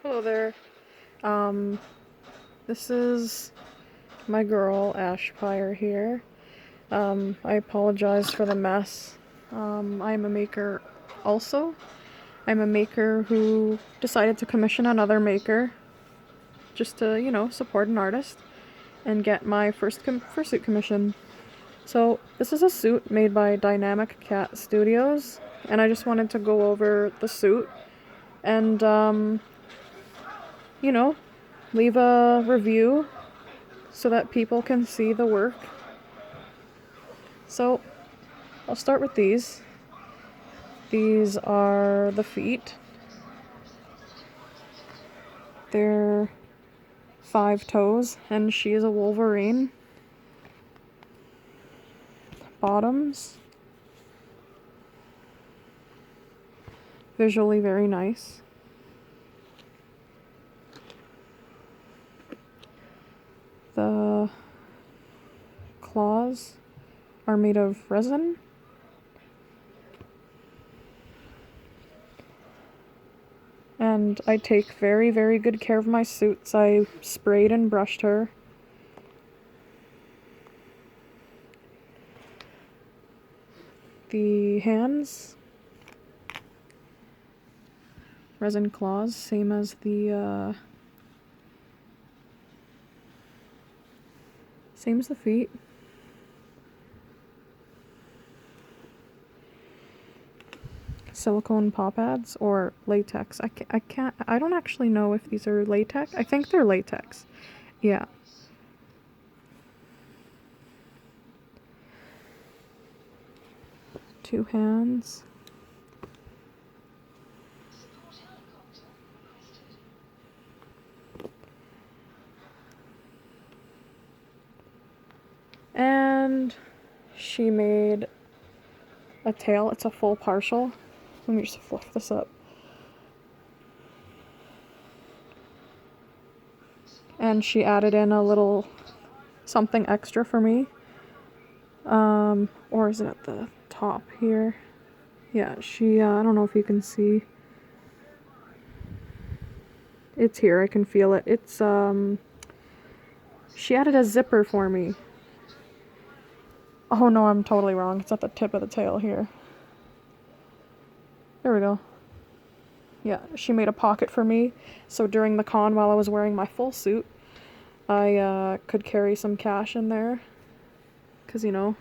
Hello there. This is my girl Ashpire here. I apologize for the mess. I'm a maker also. I'm a maker who decided to commission another maker just to, support an artist and get my first fursuit commission. So this is a suit made by DynamicCatStudios, and I just wanted to go over the suit and, leave a review so that people can see the work. So I'll start with these. These are the feet. They're 5 toes, and she is a Wolverine. Bottoms. Visually very nice. The claws are made of resin. And I take very, very good care of my suits. I sprayed and brushed her. The hands, resin claws, same as the feet. Silicone paw pads or latex. I don't actually know if these are latex. I think they're latex. Yeah. Two hands. And she made a tail. It's a full partial. Let me just fluff this up. And she added in a little something extra for me. Or is it at the top here? Yeah, she, I don't know if you can see. It's here, I can feel it. It's, she added a zipper for me. Oh no, I'm totally wrong. It's at the tip of the tail here. There we go. Yeah, she made a pocket for me, so during the con while I was wearing my full suit, I could carry some cash in there, 'cause And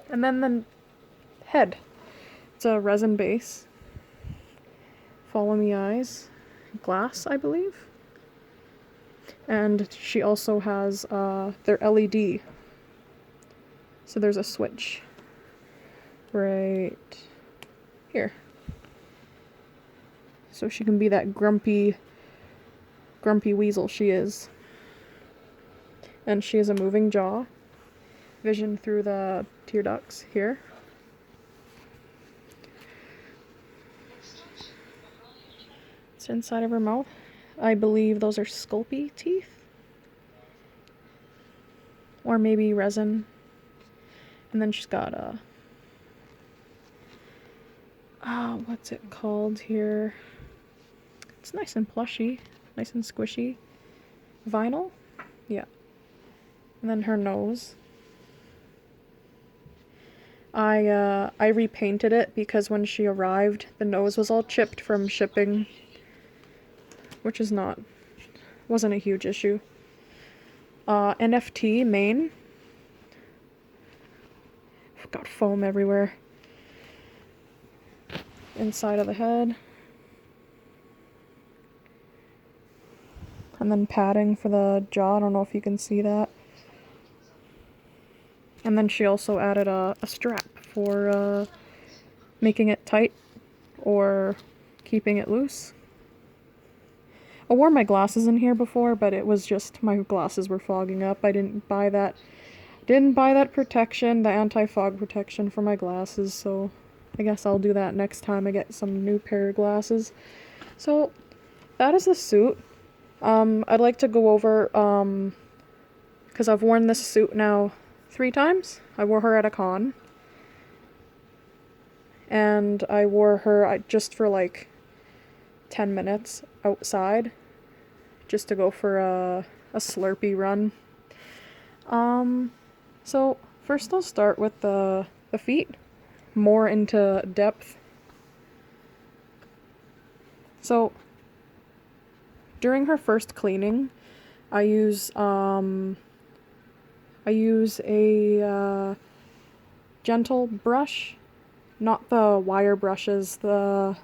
then the head. It's a resin base. Follow me eyes. Glass, I believe. And she also has their LED. So there's a switch right here. So she can be that grumpy weasel she is. And she has a moving jaw. Vision through the tear ducts here. It's inside of her mouth. I believe those are Sculpey teeth. Or maybe resin. And then she's got a... what's it called here? It's nice and plushy. Nice and squishy. Vinyl? Yeah. And then her nose. I repainted it because when she arrived, the nose was all chipped from shipping, which wasn't a huge issue. NFT mane. I've got foam everywhere. Inside of the head. And then padding for the jaw. I don't know if you can see that. And then she also added a strap for making it tight or keeping it loose. I wore my glasses in here before, but it was just my glasses were fogging up. I didn't buy that protection, the anti-fog protection for my glasses, so I guess I'll do that next time I get some new pair of glasses. So that is the suit. I'd like to go over, because I've worn this suit now 3 times. I wore her at a con. And I wore her just for like 10 minutes outside just to go for a Slurpee run. So first I'll start with the feet, more into depth. So during her first cleaning, I use a gentle brush, not the wire brushes, the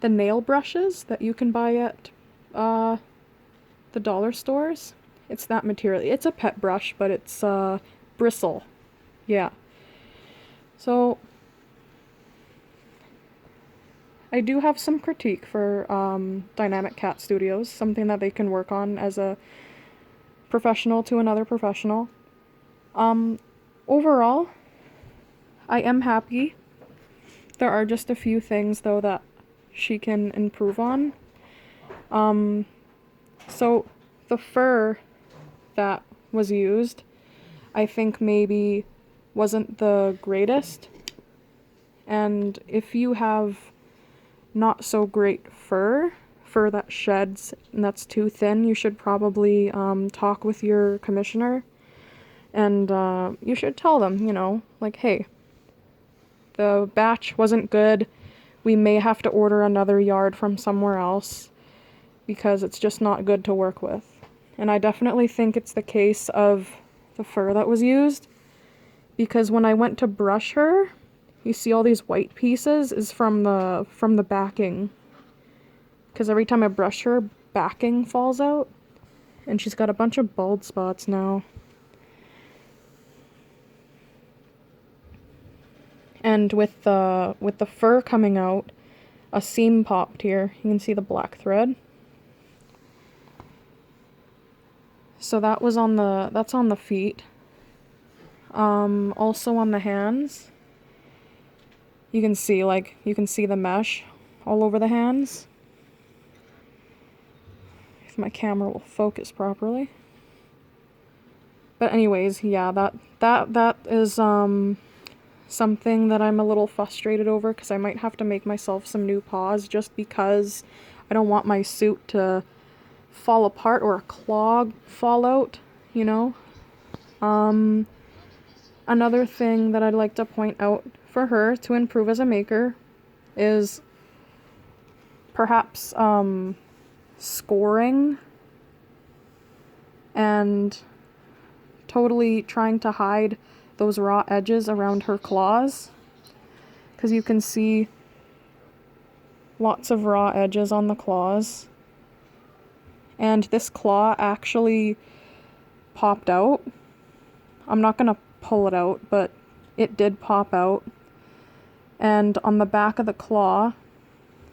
nail brushes that you can buy at the dollar stores. It's that material. It's a pet brush, but it's bristle. Yeah. So I do have some critique for DynamicCatStudios, something that they can work on as a professional to another professional. Overall, I am happy. There are just a few things though that she can improve on. So the fur that was used, I think maybe wasn't the greatest. And if you have not so great fur that sheds and that's too thin, you should probably talk with your commissioner, and you should tell them, you know, like, hey, the batch wasn't good, we may have to order another yard from somewhere else because it's just not good to work with. And I definitely think it's the case of the fur that was used, because when I went to brush her, you see all these white pieces is from the backing. Because every time I brush her, backing falls out. And she's got a bunch of bald spots now. And with the fur coming out, a seam popped here. You can see the black thread. So that was that's on the feet. Also on the hands. You can see the mesh all over the hands. If my camera will focus properly. But anyways, yeah, that is something that I'm a little frustrated over, because I might have to make myself some new paws just because I don't want my suit to fall apart or a clog fall out, you know? Another thing that I'd like to point out for her to improve as a maker is perhaps scoring and totally trying to hide those raw edges around her claws, because you can see lots of raw edges on the claws. And this claw actually popped out. I'm not gonna pull it out, but it did pop out. And on the back of the claw,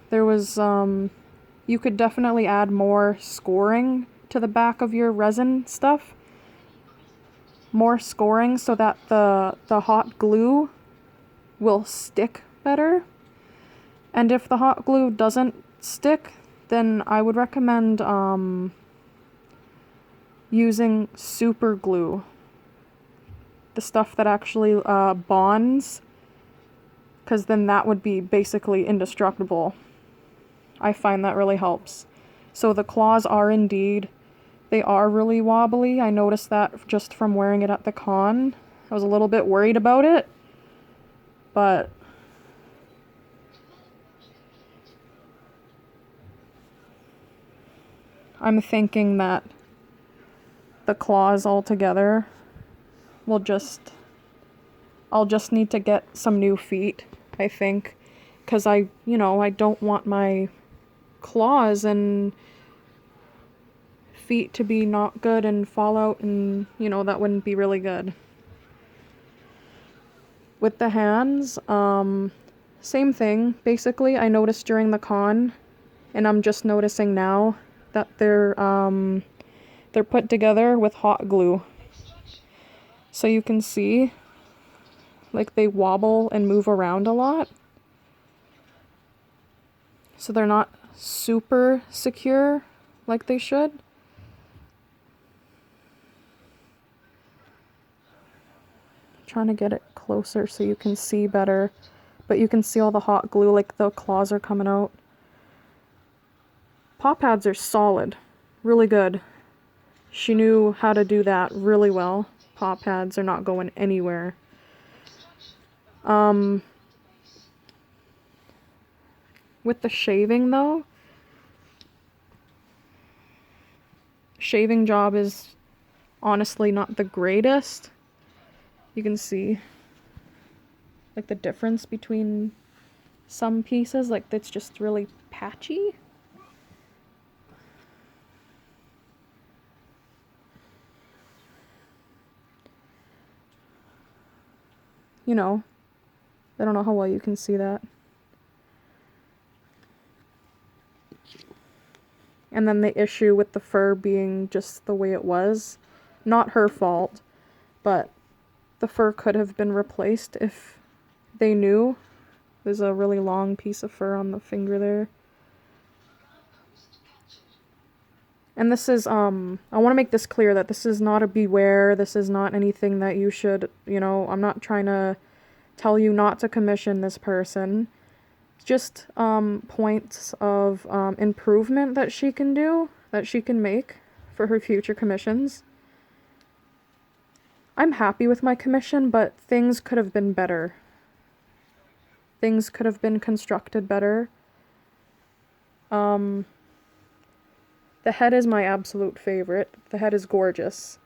there was, you could definitely add more scoring to the back of your resin stuff. More scoring so that the hot glue will stick better. And if the hot glue doesn't stick, then I would recommend using super glue. The stuff that actually bonds, because then that would be basically indestructible. I find that really helps. So the claws are indeed, they are really wobbly. I noticed that just from wearing it at the con. I was a little bit worried about it, but I'm thinking that the claws altogether will I'll just need to get some new feet, I think, because I don't want my claws and feet to be not good and fall out, and that wouldn't be really good. With the hands, same thing. Basically, I noticed during the con, and I'm just noticing now, that they're put together with hot glue. So you can see, like, they wobble and move around a lot. So they're not super secure like they should. Trying to get it closer so you can see better, but you can see all the hot glue, like the claws are coming out. Paw pads are solid, really good. She knew how to do that really well. Paw pads are not going anywhere. With the shaving though, shaving job is honestly not the greatest. You can see like the difference between some pieces, like it's just really patchy. You know, I don't know how well you can see that. And then the issue with the fur being just the way it was, not her fault, but the fur could have been replaced if they knew. There's a really long piece of fur on the finger there. And this is, I want to make this clear that this is not a beware, this is not anything that you should, you know, I'm not trying to tell you not to commission this person. It's just points of improvement that she can do, that she can make for her future commissions. I'm happy with my commission, but things could have been better. Things could have been constructed better. The head is my absolute favorite. The head is gorgeous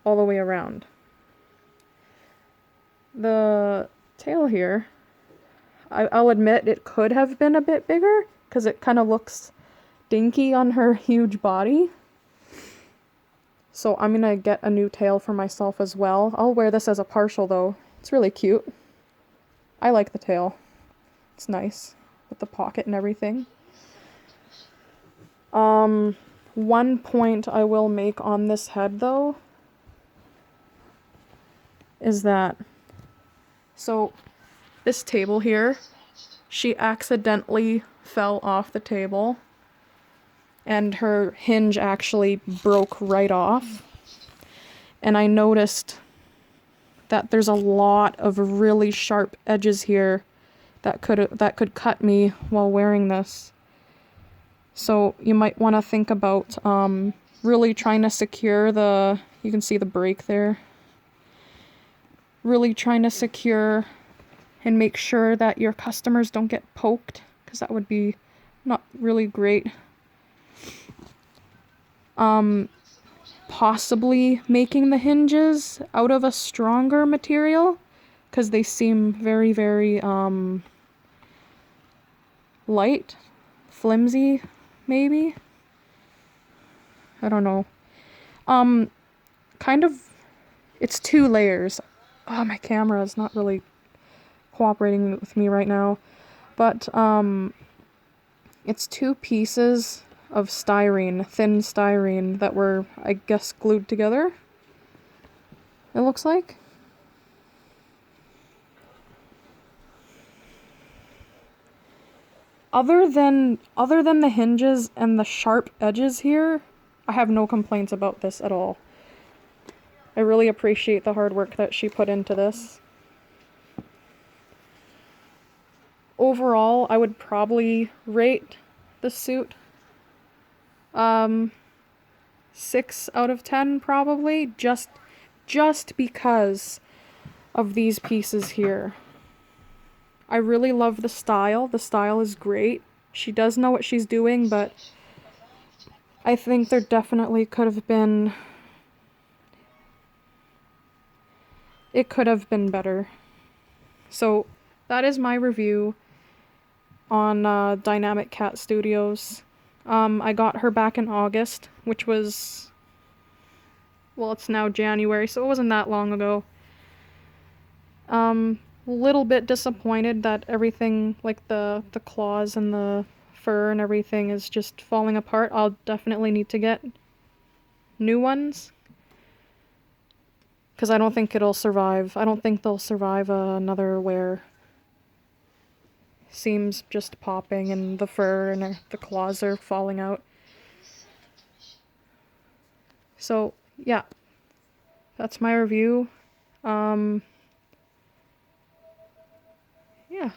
all the way around. The tail here, I'll admit it could have been a bit bigger because it kind of looks dinky on her huge body. So I'm gonna get a new tail for myself as well. I'll wear this as a partial though. It's really cute. I like the tail. It's nice with the pocket and everything. One point I will make on this head though is that, so this table here, she accidentally fell off the table and her hinge actually broke right off. And I noticed that there's a lot of really sharp edges here that could cut me while wearing this. So you might want to think about really trying to secure the, you can see the break there. Really trying to secure and make sure that your customers don't get poked, because that would be not really great. Possibly making the hinges out of a stronger material, because they seem very, very light, flimsy, maybe. I don't know. Kind of, it's 2 layers. Oh, my camera is not really cooperating with me right now. But, it's 2 pieces of styrene, thin styrene, that were, I guess, glued together. It looks like. Other than the hinges and the sharp edges here, I have no complaints about this at all. I really appreciate the hard work that she put into this. Overall, I would probably rate the suit 6 out of 10 probably, just because of these pieces here. I really love the style. The style is great. She does know what she's doing, but I think there definitely could have been... It could have been better. So that is my review on DynamicCatStudios. I got her back in August, which was... Well, it's now January, so it wasn't that long ago. Little bit disappointed that everything, like the claws and the fur and everything, is just falling apart. I'll definitely need to get new ones, because I don't think it'll survive. I don't think they'll survive another wear. Seams just popping and the fur and the claws are falling out. So yeah, that's my review. Yeah.